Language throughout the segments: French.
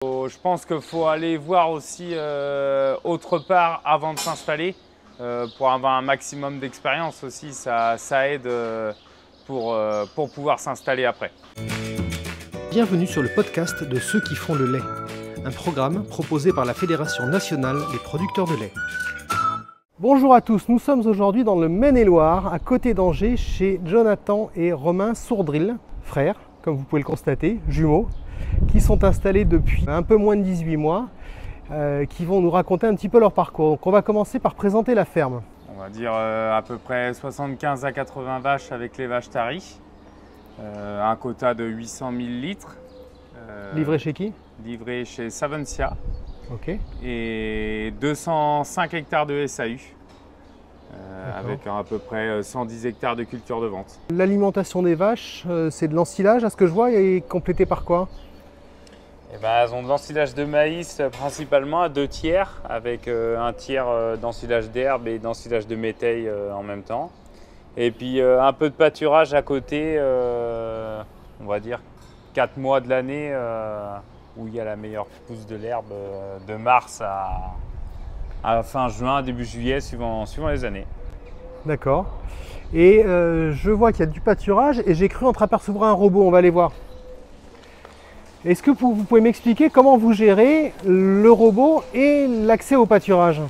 Je pense qu'il faut aller voir aussi autre part avant de s'installer pour avoir un maximum d'expérience aussi. Ça aide pour pouvoir s'installer après. Bienvenue sur le podcast de ceux qui font le lait, un programme proposé par la Fédération nationale des producteurs de lait. Bonjour à tous, nous sommes aujourd'hui dans le Maine-et-Loire, à côté d'Angers, chez Jonathan et Romain Sourdril, frères, comme vous pouvez le constater, jumeaux, qui sont installés depuis un peu moins de 18 mois, qui vont nous raconter un petit peu leur parcours. Donc on va commencer par présenter la ferme. On va dire à peu près 75 à 80 vaches avec les vaches taries, un quota de 800 000 litres. Livré chez qui? Livré chez Savencia. Ok. Et 205 hectares de SAU, avec à peu près 110 hectares de culture de vente. L'alimentation des vaches, c'est de l'ensilage, à ce que je vois, et complété par quoi? Elles ont de l'ensilage de maïs principalement à 2 tiers, avec un tiers d'ensilage d'herbe et d'ensilage de métail en même temps. Et puis un peu de pâturage à côté, on va dire 4 mois de l'année, où il y a la meilleure pousse de l'herbe de mars à fin juin, début juillet, suivant les années. D'accord. Et je vois qu'il y a du pâturage et j'ai cru entreapercevoir un robot, on va aller voir. Est-ce que vous pouvez m'expliquer comment vous gérez le robot et l'accès au pâturage?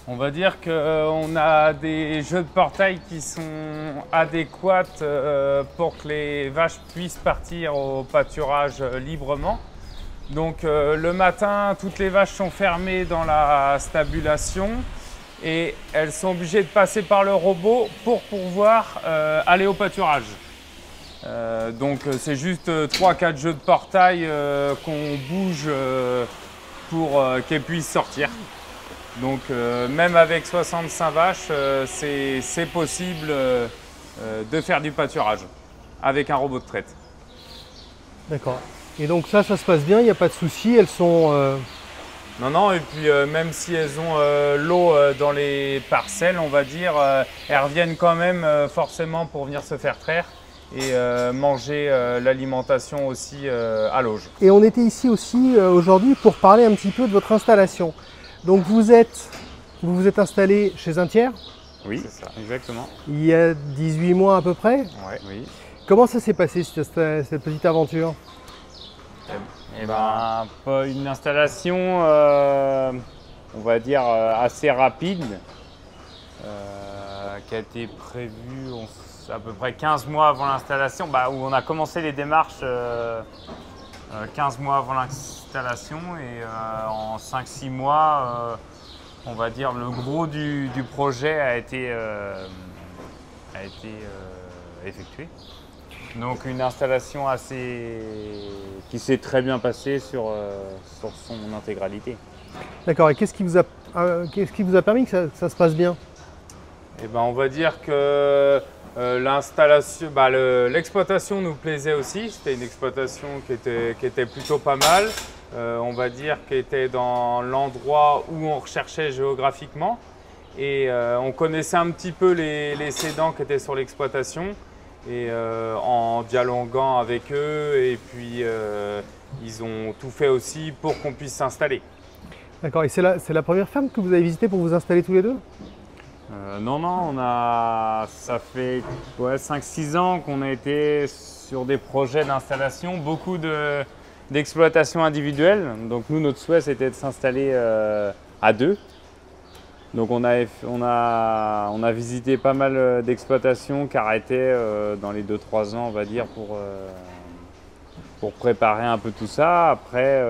On va dire qu'on a des jeux de portail qui sont adéquats pour que les vaches puissent partir au pâturage librement. Donc le matin, toutes les vaches sont fermées dans la stabulation et elles sont obligées de passer par le robot pour pouvoir aller au pâturage. Donc c'est juste 3-4 jeux de portail qu'on bouge pour qu'elles puissent sortir. Donc même avec 65 vaches, c'est possible de faire du pâturage avec un robot de traite. D'accord. Et donc ça se passe bien, il n'y a pas de souci, elles sont... Non, et puis même si elles ont l'eau dans les parcelles, on va dire, elles reviennent quand même forcément pour venir se faire traire et manger l'alimentation aussi à l'auge. Et on était ici aussi aujourd'hui pour parler un petit peu de votre installation. Donc vous vous êtes installé chez un tiers? Oui, c'est ça, exactement. Il y a 18 mois à peu près? Ouais, oui. Comment ça s'est passé cette petite aventure? Pas une installation, on va dire, assez rapide, qui a été prévue à peu près 15 mois avant l'installation, où on a commencé les démarches 15 mois avant l'installation et en 5-6 mois, on va dire, le gros du projet a été effectué. Donc une installation qui s'est très bien passée sur son intégralité. D'accord, et qu'est-ce qui vous a permis que ça se passe bien? On va dire que l'installation, l'exploitation nous plaisait aussi. C'était une exploitation qui était plutôt pas mal. On va dire qu'elle était dans l'endroit où on recherchait géographiquement. Et on connaissait un petit peu les cédants qui étaient sur l'exploitation. Et en dialoguant avec eux, et puis ils ont tout fait aussi pour qu'on puisse s'installer. D'accord, et c'est la première ferme que vous avez visitée pour vous installer tous les deux? Non, ça fait 5-6 ans qu'on a été sur des projets d'installation, beaucoup d'exploitation individuelle. Donc nous, notre souhait, c'était de s'installer à deux. Donc on a visité pas mal d'exploitations qui arrêtaient dans les 2-3 ans, on va dire, pour préparer un peu tout ça. Après,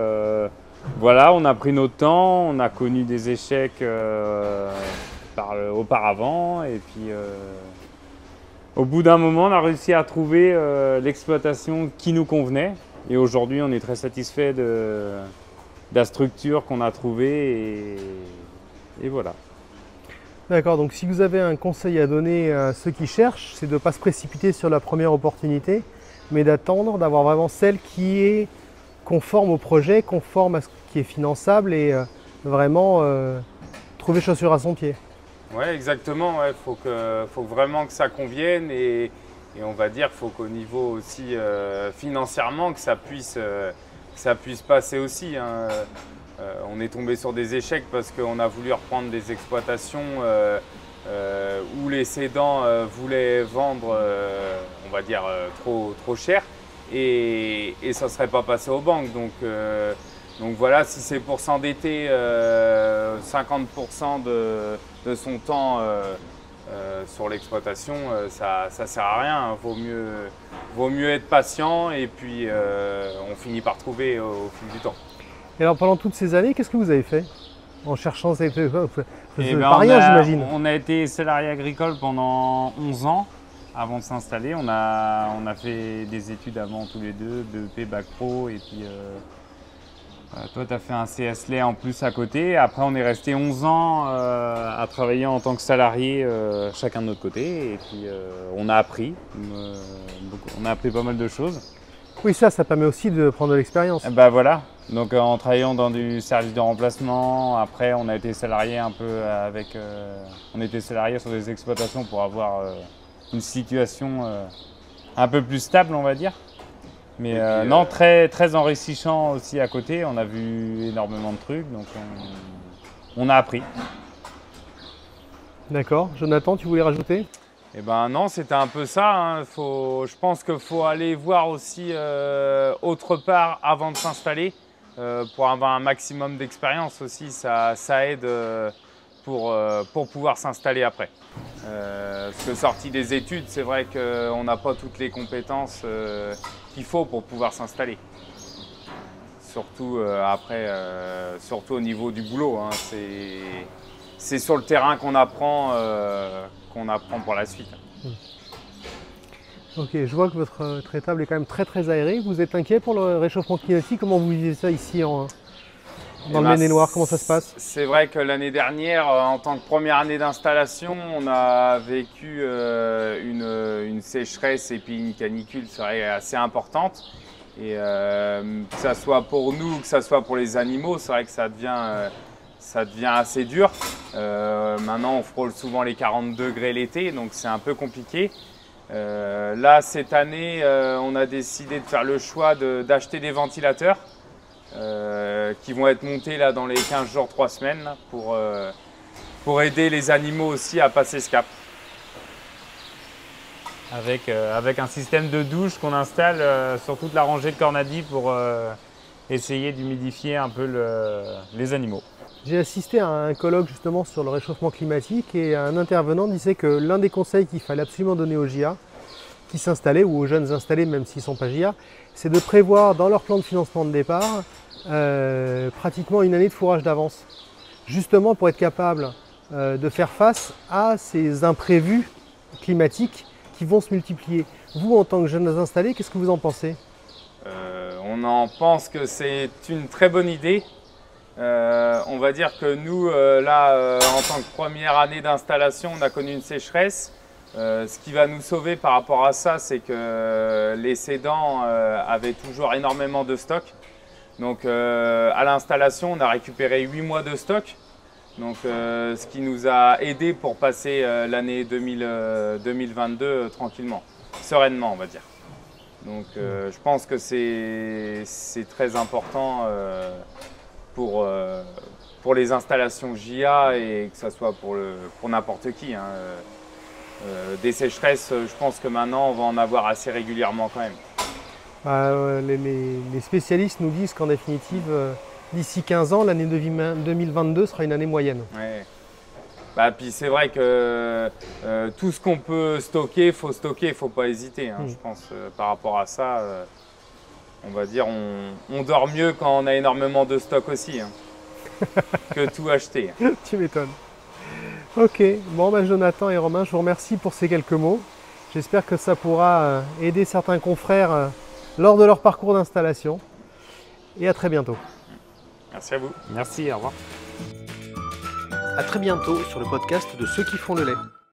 voilà, on a pris notre temps, on a connu des échecs auparavant. Et puis, au bout d'un moment, on a réussi à trouver l'exploitation qui nous convenait. Et aujourd'hui, on est très satisfait de la structure qu'on a trouvée. Et voilà. D'accord, donc si vous avez un conseil à donner à ceux qui cherchent, c'est de ne pas se précipiter sur la première opportunité, mais d'attendre, d'avoir vraiment celle qui est conforme au projet, conforme à ce qui est finançable et vraiment trouver chaussure à son pied. Oui, exactement. Il faut vraiment que ça convienne et on va dire qu'il faut qu'au niveau aussi financièrement, que ça puisse ça puisse passer aussi, hein. On est tombé sur des échecs parce qu'on a voulu reprendre des exploitations où les cédants voulaient vendre, on va dire, trop cher et ça ne serait pas passé aux banques. Donc voilà, si c'est pour s'endetter 50% de son temps sur l'exploitation, ça ne sert à rien. Vaut mieux être patient et puis on finit par trouver au fil du temps. Et alors pendant toutes ces années, qu'est-ce que vous avez fait en cherchant ces Pas rien, j'imagine. On a été salarié agricole pendant 11 ans avant de s'installer. On a fait des études avant tous les deux, BEP, Bac Pro, et puis toi tu as fait un CS lait en plus à côté. Après on est resté 11 ans à travailler en tant que salarié chacun de notre côté, et puis on a appris pas mal de choses. Oui, ça permet aussi de prendre de l'expérience. Ben voilà, donc en travaillant dans du service de remplacement, après on a été salarié un peu on était salarié sur des exploitations pour avoir une situation un peu plus stable, on va dire. Mais puis, non, très enrichissant aussi à côté, on a vu énormément de trucs, donc on a appris. D'accord. Jonathan, tu voulais rajouter ? Eh ben non, c'était un peu ça, hein. Je pense qu'il faut aller voir aussi autre part avant de s'installer pour avoir un maximum d'expérience aussi. Ça aide pour pouvoir s'installer après. Parce que sorti des études, c'est vrai qu'on n'a pas toutes les compétences qu'il faut pour pouvoir s'installer. Surtout après, surtout au niveau du boulot, hein. C'est sur le terrain qu'on apprend pour la suite. Ok, je vois que votre étable est quand même très aérée. Vous êtes inquiet pour le réchauffement climatique? Comment vous vivez ça ici dans le Maine-et-Loire? Comment ça se passe? C'est vrai que l'année dernière, en tant que première année d'installation, on a vécu une sécheresse et puis une canicule, c'est vrai, assez importante. Et que ça soit pour nous, que ça soit pour les animaux, c'est vrai que ça devient assez dur. Maintenant, on frôle souvent les 40 degrés l'été, donc c'est un peu compliqué. Là, cette année, on a décidé de faire le choix d'acheter des ventilateurs qui vont être montés là, dans les 15 jours, 3 semaines là, pour aider les animaux aussi à passer ce cap. Avec un système de douche qu'on installe sur toute la rangée de cornadis pour essayer d'humidifier un peu les animaux. J'ai assisté à un colloque justement sur le réchauffement climatique et un intervenant disait que l'un des conseils qu'il fallait absolument donner aux GIA qui s'installaient ou aux jeunes installés même s'ils ne sont pas GIA, c'est de prévoir dans leur plan de financement de départ pratiquement une année de fourrage d'avance. Justement pour être capable de faire face à ces imprévus climatiques qui vont se multiplier. Vous en tant que jeunes installés, qu'est-ce que vous en pensez? On en pense que c'est une très bonne idée. On va dire que nous, en tant que première année d'installation, on a connu une sécheresse. Ce qui va nous sauver par rapport à ça, c'est que les cédants avaient toujours énormément de stock. Donc à l'installation, on a récupéré 8 mois de stock. Donc ce qui nous a aidé pour passer l'année 2022 tranquillement, sereinement on va dire. Donc je pense que c'est très important pour les installations GIA et que ce soit pour n'importe qui, hein. Des sécheresses, je pense que maintenant on va en avoir assez régulièrement quand même. Les spécialistes nous disent qu'en définitive, d'ici 15 ans, l'année 2022 sera une année moyenne. Ouais. Puis c'est vrai que tout ce qu'on peut stocker, il ne faut pas hésiter, hein. Je pense par rapport à ça. On va dire, on dort mieux quand on a énormément de stock aussi, hein, que tout acheter. Tu m'étonnes. Ok, bon Jonathan et Romain, je vous remercie pour ces quelques mots. J'espère que ça pourra aider certains confrères lors de leur parcours d'installation. Et à très bientôt. Merci à vous. Merci, au revoir. À très bientôt sur le podcast de Ceux qui font le lait.